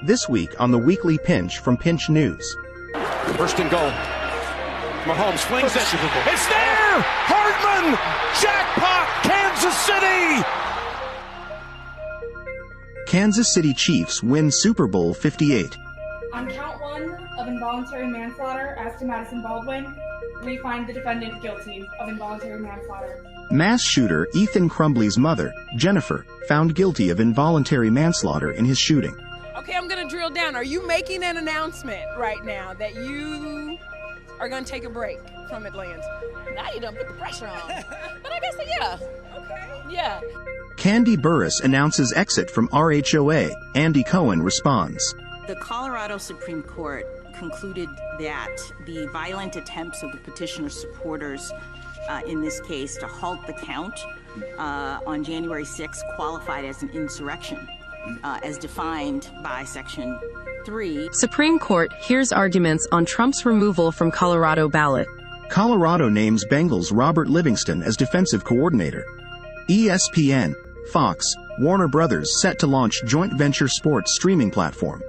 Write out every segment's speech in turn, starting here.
This week on the Weekly Pinch from Pinch News. First and goal. Mahomes flings it. It's there! Hardman! Jackpot! Kansas City! Kansas City Chiefs win Super Bowl LVIII. On count one of involuntary manslaughter as to Madison Baldwin, we find the defendant guilty of involuntary manslaughter. Mass shooter Ethan Crumbley's mother, Jennifer, found guilty of involuntary manslaughter in his shooting. Okay, I'm going to drill down. Are you making an announcement right now that you are going to take a break from Atlanta? Now you don't put the pressure on. But I guess, yeah. Okay. Yeah. Kandi Burruss announces exit from RHOA. Andy Cohen responds. The Colorado Supreme Court concluded that the violent attempts of the petitioner's supporters in this case to halt the count on January 6th qualified as an insurrection, as defined by Section 3. Supreme Court hears arguments on Trump's removal from Colorado ballot. Colorado names Bengals Robert Livingston as defensive coordinator. ESPN, Fox, Warner Brothers set to launch joint venture sports streaming platform.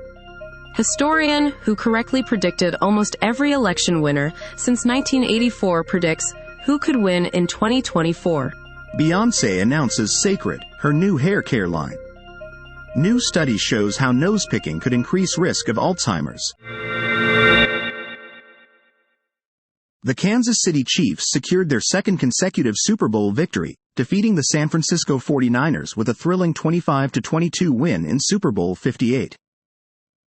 Historian who correctly predicted almost every election winner since 1984 predicts who could win in 2024. Beyoncé announces Cecred, her new hair care line. New study shows how nose-picking could increase risk of Alzheimer's. The Kansas City Chiefs secured their second consecutive Super Bowl victory, defeating the San Francisco 49ers with a thrilling 25-22 win in Super Bowl LVIII.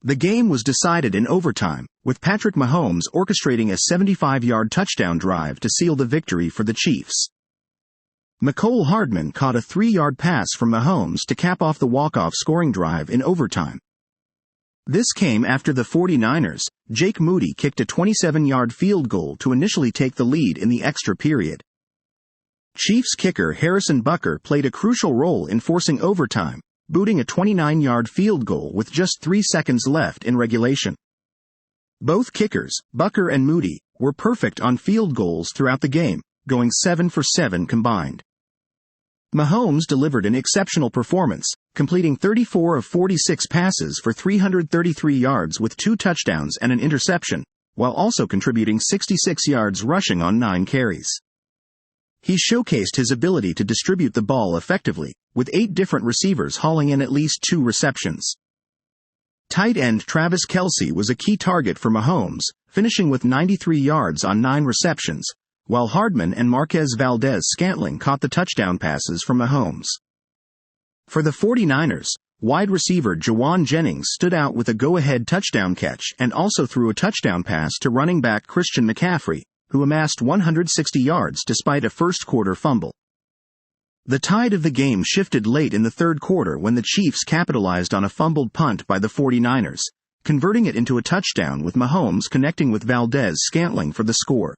The game was decided in overtime, with Patrick Mahomes orchestrating a 75-yard touchdown drive to seal the victory for the Chiefs. Mecole Hardman caught a 3-yard pass from Mahomes to cap off the walk-off scoring drive in overtime. This came after the 49ers, Jake Moody kicked a 27-yard field goal to initially take the lead in the extra period. Chiefs kicker Harrison Butker played a crucial role in forcing overtime, booting a 29-yard field goal with just 3 seconds left in regulation. Both kickers, Butker and Moody, were perfect on field goals throughout the game, going 7 for 7 combined. Mahomes delivered an exceptional performance, completing 34 of 46 passes for 333 yards with 2 touchdowns and an interception, while also contributing 66 yards rushing on 9 carries. He showcased his ability to distribute the ball effectively, with 8 different receivers hauling in at least 2 receptions. Tight end Travis Kelce was a key target for Mahomes, finishing with 93 yards on 9 receptions, while Hardman and Marquez Valdes-Scantling caught the touchdown passes from Mahomes. For the 49ers, wide receiver Jawan Jennings stood out with a go-ahead touchdown catch and also threw a touchdown pass to running back Christian McCaffrey, who amassed 160 yards despite a first-quarter fumble. The tide of the game shifted late in the third quarter when the Chiefs capitalized on a fumbled punt by the 49ers, converting it into a touchdown with Mahomes connecting with Valdes-Scantling for the score.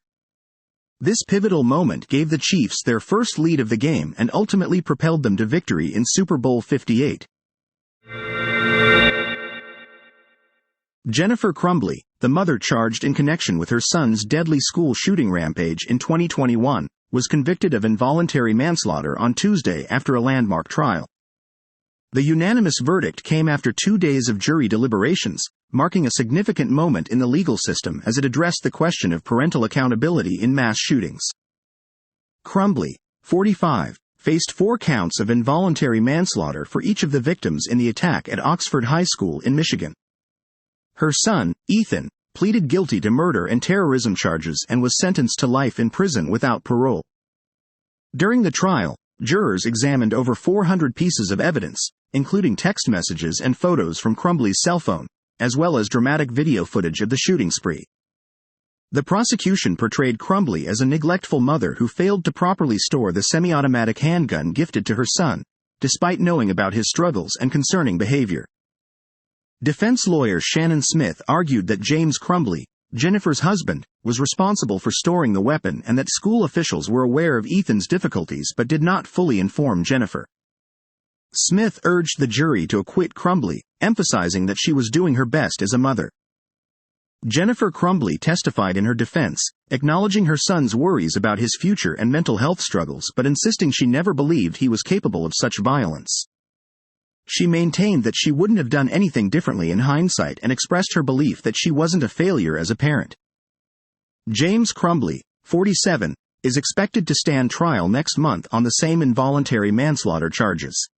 This pivotal moment gave the Chiefs their first lead of the game and ultimately propelled them to victory in Super Bowl LVIII. Jennifer Crumbley, the mother charged in connection with her son's deadly school shooting rampage in 2021, was convicted of involuntary manslaughter on Tuesday after a landmark trial. The unanimous verdict came after 2 days of jury deliberations, marking a significant moment in the legal system as it addressed the question of parental accountability in mass shootings. Crumbley, 45, faced 4 counts of involuntary manslaughter for each of the victims in the attack at Oxford High School in Michigan. Her son, Ethan, pleaded guilty to murder and terrorism charges and was sentenced to life in prison without parole. During the trial, jurors examined over 400 pieces of evidence, including text messages and photos from Crumbley's cell phone, as well as dramatic video footage of the shooting spree. The prosecution portrayed Crumbley as a neglectful mother who failed to properly store the semi-automatic handgun gifted to her son, despite knowing about his struggles and concerning behavior. Defense lawyer Shannon Smith argued that James Crumbley, Jennifer's husband, was responsible for storing the weapon and that school officials were aware of Ethan's difficulties but did not fully inform Jennifer. Smith urged the jury to acquit Crumbley, emphasizing that she was doing her best as a mother. Jennifer Crumbley testified in her defense, acknowledging her son's worries about his future and mental health struggles but insisting she never believed he was capable of such violence. She maintained that she wouldn't have done anything differently in hindsight and expressed her belief that she wasn't a failure as a parent. James Crumbley, 47, is expected to stand trial next month on the same involuntary manslaughter charges.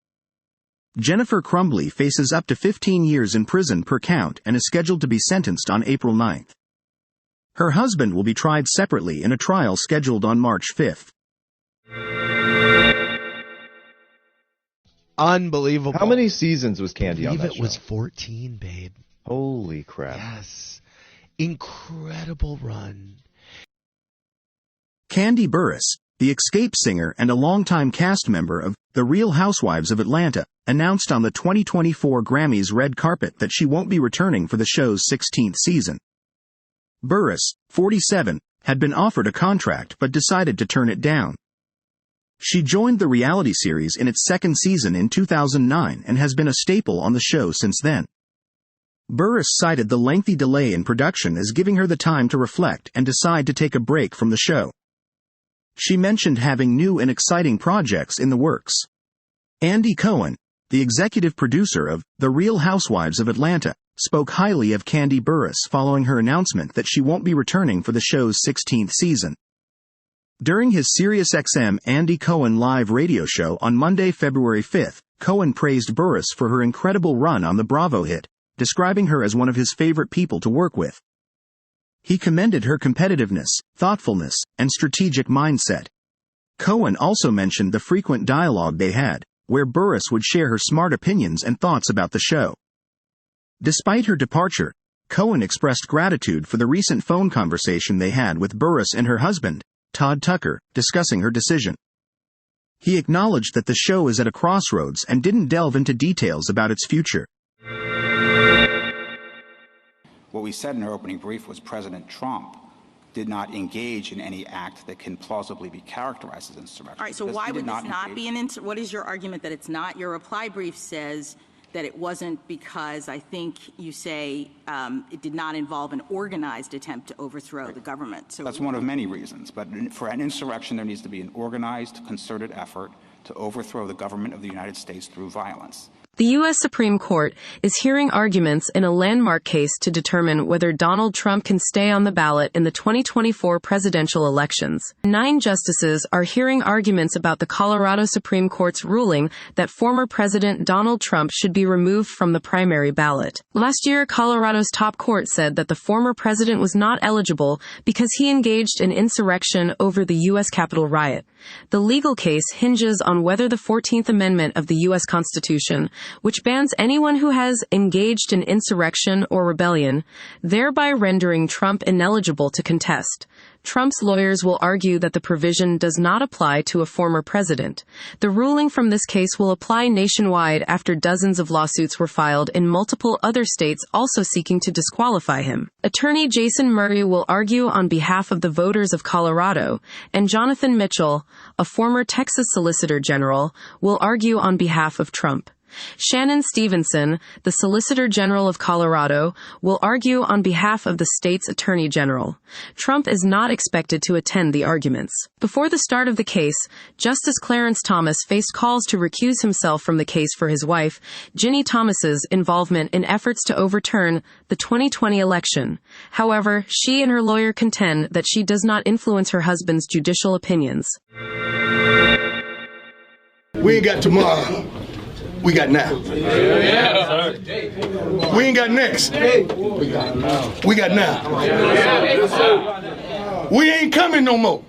Jennifer Crumbley faces up to 15 years in prison per count and is scheduled to be sentenced on April 9. Her husband will be tried separately in a trial scheduled on March 5. Unbelievable. How many seasons was Kandi on that show? I believe it was 14, babe. Holy crap. Yes. Incredible run. Kandi Burruss, the Escape singer and a longtime cast member of The Real Housewives of Atlanta, announced on the 2024 Grammys red carpet that she won't be returning for the show's 16th season. Burruss, 47, had been offered a contract but decided to turn it down. She joined the reality series in its second season in 2009 and has been a staple on the show since then. Burruss cited the lengthy delay in production as giving her the time to reflect and decide to take a break from the show. She mentioned having new and exciting projects in the works. Andy Cohen, the executive producer of The Real Housewives of Atlanta, spoke highly of Kandi Burruss following her announcement that she won't be returning for the show's 16th season. During his SiriusXM Andy Cohen live radio show on Monday, February 5, Cohen praised Burruss for her incredible run on the Bravo hit, describing her as one of his favorite people to work with. He commended her competitiveness, thoughtfulness, and strategic mindset. Cohen also mentioned the frequent dialogue they had, where Burruss would share her smart opinions and thoughts about the show. Despite her departure, Cohen expressed gratitude for the recent phone conversation they had with Burruss and her husband, Todd Tucker, discussing her decision. He acknowledged that the show is at a crossroads and didn't delve into details about its future. What we said in our opening brief was President Trump did not engage in any act that can plausibly be characterized as insurrection. All right, so why would this not be an what is your argument that it's not? Your reply brief says that it wasn't because I think you say it did not involve an organized attempt to overthrow the government. So that's one of many reasons, but for an insurrection there needs to be an organized, concerted effort to overthrow the government of the United States through violence. The U.S. Supreme Court is hearing arguments in a landmark case to determine whether Donald Trump can stay on the ballot in the 2024 presidential elections. 9 justices are hearing arguments about the Colorado Supreme Court's ruling that former President Donald Trump should be removed from the primary ballot. Last year, Colorado's top court said that the former president was not eligible because he engaged in insurrection over the U.S. Capitol riot. The legal case hinges on whether the 14th Amendment of the U.S. Constitution, which bans anyone who has engaged in insurrection or rebellion, thereby rendering Trump ineligible to contest. Trump's lawyers will argue that the provision does not apply to a former president. The ruling from this case will apply nationwide after dozens of lawsuits were filed in multiple other states also seeking to disqualify him. Attorney Jason Murray will argue on behalf of the voters of Colorado, and Jonathan Mitchell, a former Texas Solicitor General, will argue on behalf of Trump. Shannon Stevenson, the Solicitor General of Colorado, will argue on behalf of the state's Attorney General. Trump is not expected to attend the arguments. Before the start of the case, Justice Clarence Thomas faced calls to recuse himself from the case for his wife, Ginny Thomas's involvement in efforts to overturn the 2020 election. However, she and her lawyer contend that she does not influence her husband's judicial opinions. We ain't got tomorrow. We got now. We ain't got next. We got now. We got now. We ain't coming no more.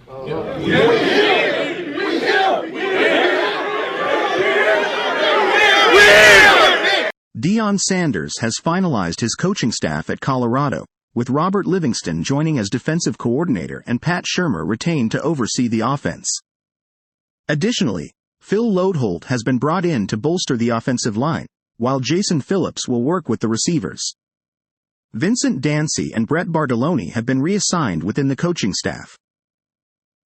Deion Sanders has finalized his coaching staff at Colorado, with Robert Livingston joining as defensive coordinator and Pat Shurmur retained to oversee the offense. Additionally, Phil Lodeholt has been brought in to bolster the offensive line, while Jason Phillips will work with the receivers. Vincent Dancy and Brett Bartoloni have been reassigned within the coaching staff.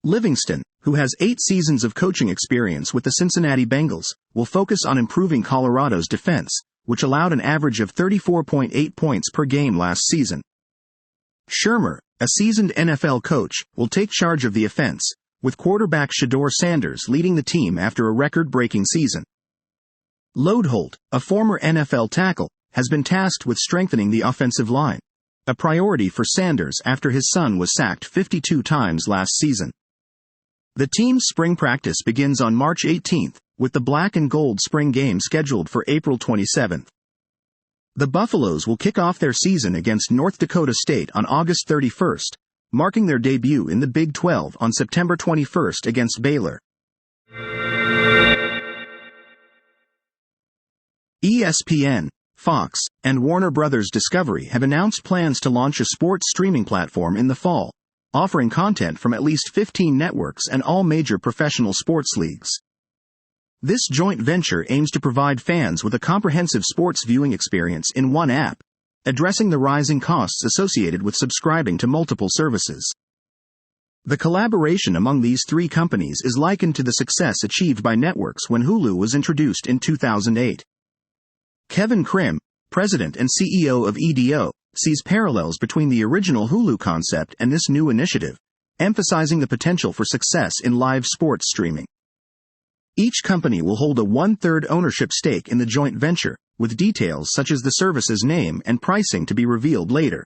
Livingston, who has 8 seasons of coaching experience with the Cincinnati Bengals, will focus on improving Colorado's defense, which allowed an average of 34.8 points per game last season. Shurmur, a seasoned NFL coach, will take charge of the offense, with quarterback Shedeur Sanders leading the team after a record-breaking season. Lodeholt, a former NFL tackle, has been tasked with strengthening the offensive line, a priority for Sanders after his son was sacked 52 times last season. The team's spring practice begins on March 18th, with the black and gold spring game scheduled for April 27th. The Buffaloes will kick off their season against North Dakota State on August 31st, marking their debut in the Big 12 on September 21st against Baylor. ESPN, Fox, and Warner Bros. Discovery have announced plans to launch a sports streaming platform in the fall, offering content from at least 15 networks and all major professional sports leagues. This joint venture aims to provide fans with a comprehensive sports viewing experience in one app, addressing the rising costs associated with subscribing to multiple services. The collaboration among these three companies is likened to the success achieved by networks when Hulu was introduced in 2008. Kevin Krim, president and CEO of EDO, sees parallels between the original Hulu concept and this new initiative, emphasizing the potential for success in live sports streaming. Each company will hold a 1/3 ownership stake in the joint venture, with details such as the service's name and pricing to be revealed later.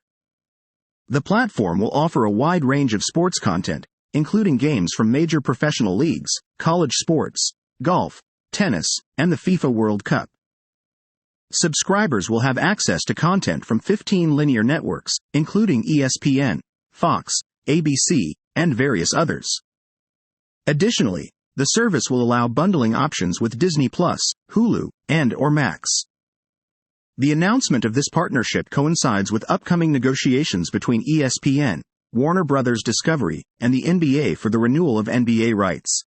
The platform will offer a wide range of sports content, including games from major professional leagues, college sports, golf, tennis, and the FIFA World Cup. Subscribers will have access to content from 15 linear networks, including ESPN, Fox, ABC, and various others. Additionally, the service will allow bundling options with Disney+, Hulu, and/or Max. The announcement of this partnership coincides with upcoming negotiations between ESPN, Warner Bros. Discovery, and the NBA for the renewal of NBA rights.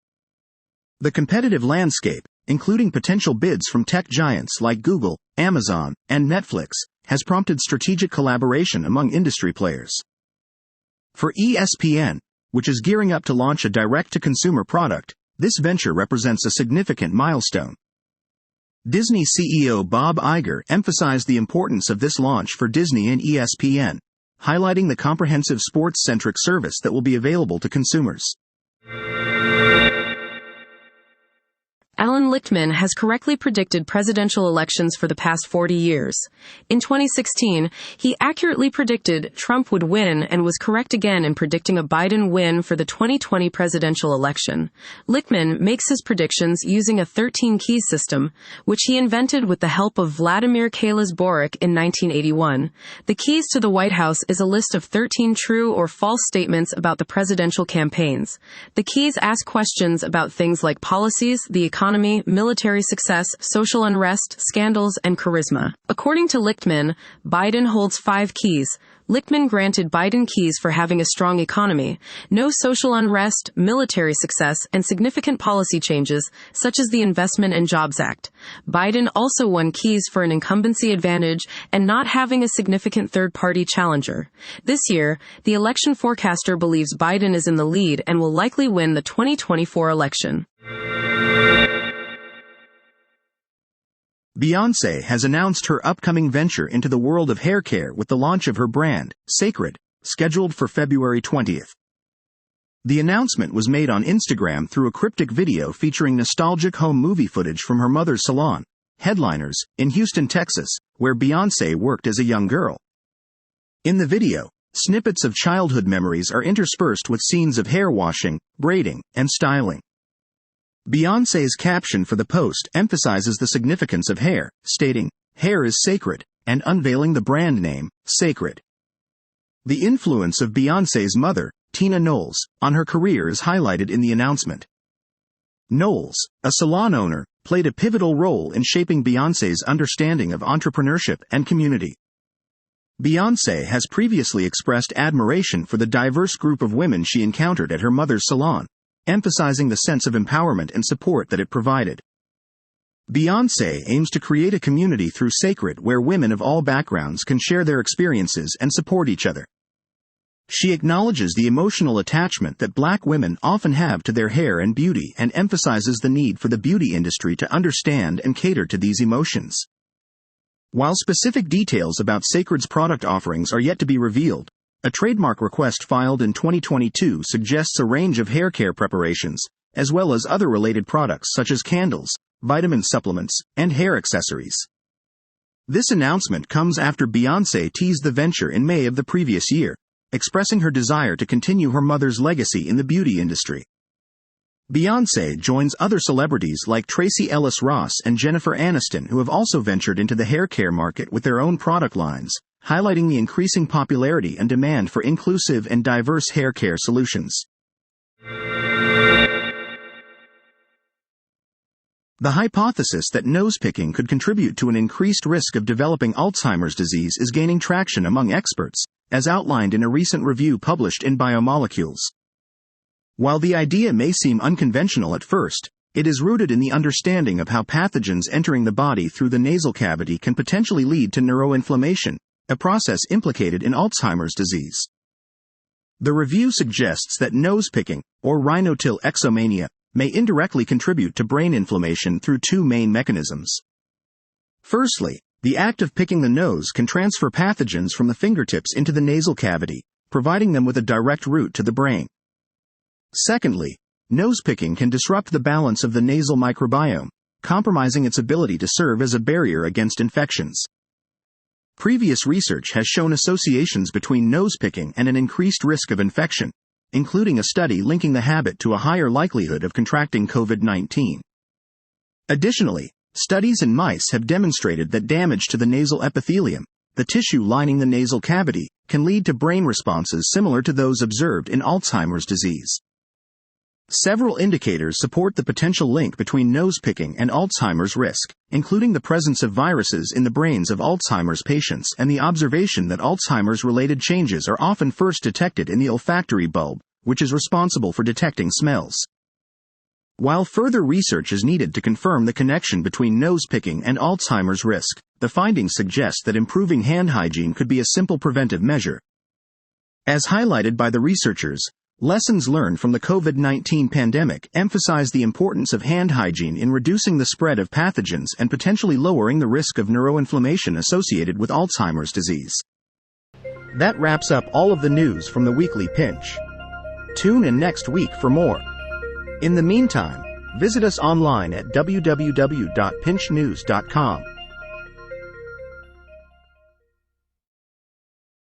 The competitive landscape, including potential bids from tech giants like Google, Amazon, and Netflix, has prompted strategic collaboration among industry players. For ESPN, which is gearing up to launch a direct-to-consumer product, this venture represents a significant milestone. Disney CEO Bob Iger emphasized the importance of this launch for Disney and ESPN, highlighting the comprehensive sports-centric service that will be available to consumers. Alan Lichtman has correctly predicted presidential elections for the past 40 years. In 2016, he accurately predicted Trump would win and was correct again in predicting a Biden win for the 2020 presidential election. Lichtman makes his predictions using a 13-key system, which he invented with the help of Vladimir Kalas-Boric in 1981. The keys to the White House is a list of 13 true or false statements about the presidential campaigns. The keys ask questions about things like policies, the economy, military success, social unrest, scandals, and charisma. According to Lichtman, Biden holds 5 keys. Lichtman granted Biden keys for having a strong economy, no social unrest, military success, and significant policy changes, such as the Investment and Jobs Act. Biden also won keys for an incumbency advantage and not having a significant third-party challenger. This year, the election forecaster believes Biden is in the lead and will likely win the 2024 election. Beyoncé has announced her upcoming venture into the world of hair care with the launch of her brand, Cecred, scheduled for February 20th. The announcement was made on Instagram through a cryptic video featuring nostalgic home movie footage from her mother's salon, Headliners, in Houston, Texas, where Beyoncé worked as a young girl. In the video, snippets of childhood memories are interspersed with scenes of hair washing, braiding, and styling. Beyoncé's caption for the post emphasizes the significance of hair, stating, "Hair is sacred," and unveiling the brand name, Cecred. The influence of Beyoncé's mother, Tina Knowles, on her career is highlighted in the announcement. Knowles, a salon owner, played a pivotal role in shaping Beyoncé's understanding of entrepreneurship and community. Beyoncé has previously expressed admiration for the diverse group of women she encountered at her mother's salon, emphasizing the sense of empowerment and support that it provided. Beyoncé aims to create a community through Cecred where women of all backgrounds can share their experiences and support each other. She acknowledges the emotional attachment that Black women often have to their hair and beauty and emphasizes the need for the beauty industry to understand and cater to these emotions. While specific details about Cecred's product offerings are yet to be revealed, a trademark request filed in 2022 suggests a range of hair care preparations, as well as other related products such as candles, vitamin supplements, and hair accessories. This announcement comes after Beyoncé teased the venture in May of the previous year, expressing her desire to continue her mother's legacy in the beauty industry. Beyoncé joins other celebrities like Tracee Ellis Ross and Jennifer Aniston, who have also ventured into the hair care market with their own product lines, highlighting the increasing popularity and demand for inclusive and diverse hair care solutions. The hypothesis that nose-picking could contribute to an increased risk of developing Alzheimer's disease is gaining traction among experts, as outlined in a recent review published in Biomolecules. While the idea may seem unconventional at first, it is rooted in the understanding of how pathogens entering the body through the nasal cavity can potentially lead to neuroinflammation, a process implicated in Alzheimer's disease. The review suggests that nose-picking, or rhinotillexomania, may indirectly contribute to brain inflammation through two main mechanisms. Firstly, the act of picking the nose can transfer pathogens from the fingertips into the nasal cavity, providing them with a direct route to the brain. Secondly, nose-picking can disrupt the balance of the nasal microbiome, compromising its ability to serve as a barrier against infections. Previous research has shown associations between nose-picking and an increased risk of infection, including a study linking the habit to a higher likelihood of contracting COVID-19. Additionally, studies in mice have demonstrated that damage to the nasal epithelium, the tissue lining the nasal cavity, can lead to brain responses similar to those observed in Alzheimer's disease. Several indicators support the potential link between nose-picking and Alzheimer's risk, including the presence of viruses in the brains of Alzheimer's patients and the observation that Alzheimer's-related changes are often first detected in the olfactory bulb, which is responsible for detecting smells. While further research is needed to confirm the connection between nose-picking and Alzheimer's risk, the findings suggest that improving hand hygiene could be a simple preventive measure. As highlighted by the researchers, lessons learned from the COVID-19 pandemic emphasize the importance of hand hygiene in reducing the spread of pathogens and potentially lowering the risk of neuroinflammation associated with Alzheimer's disease. That wraps up all of the news from the Weekly Pinch. Tune in next week for more. In the meantime, visit us online at www.pinchnews.com.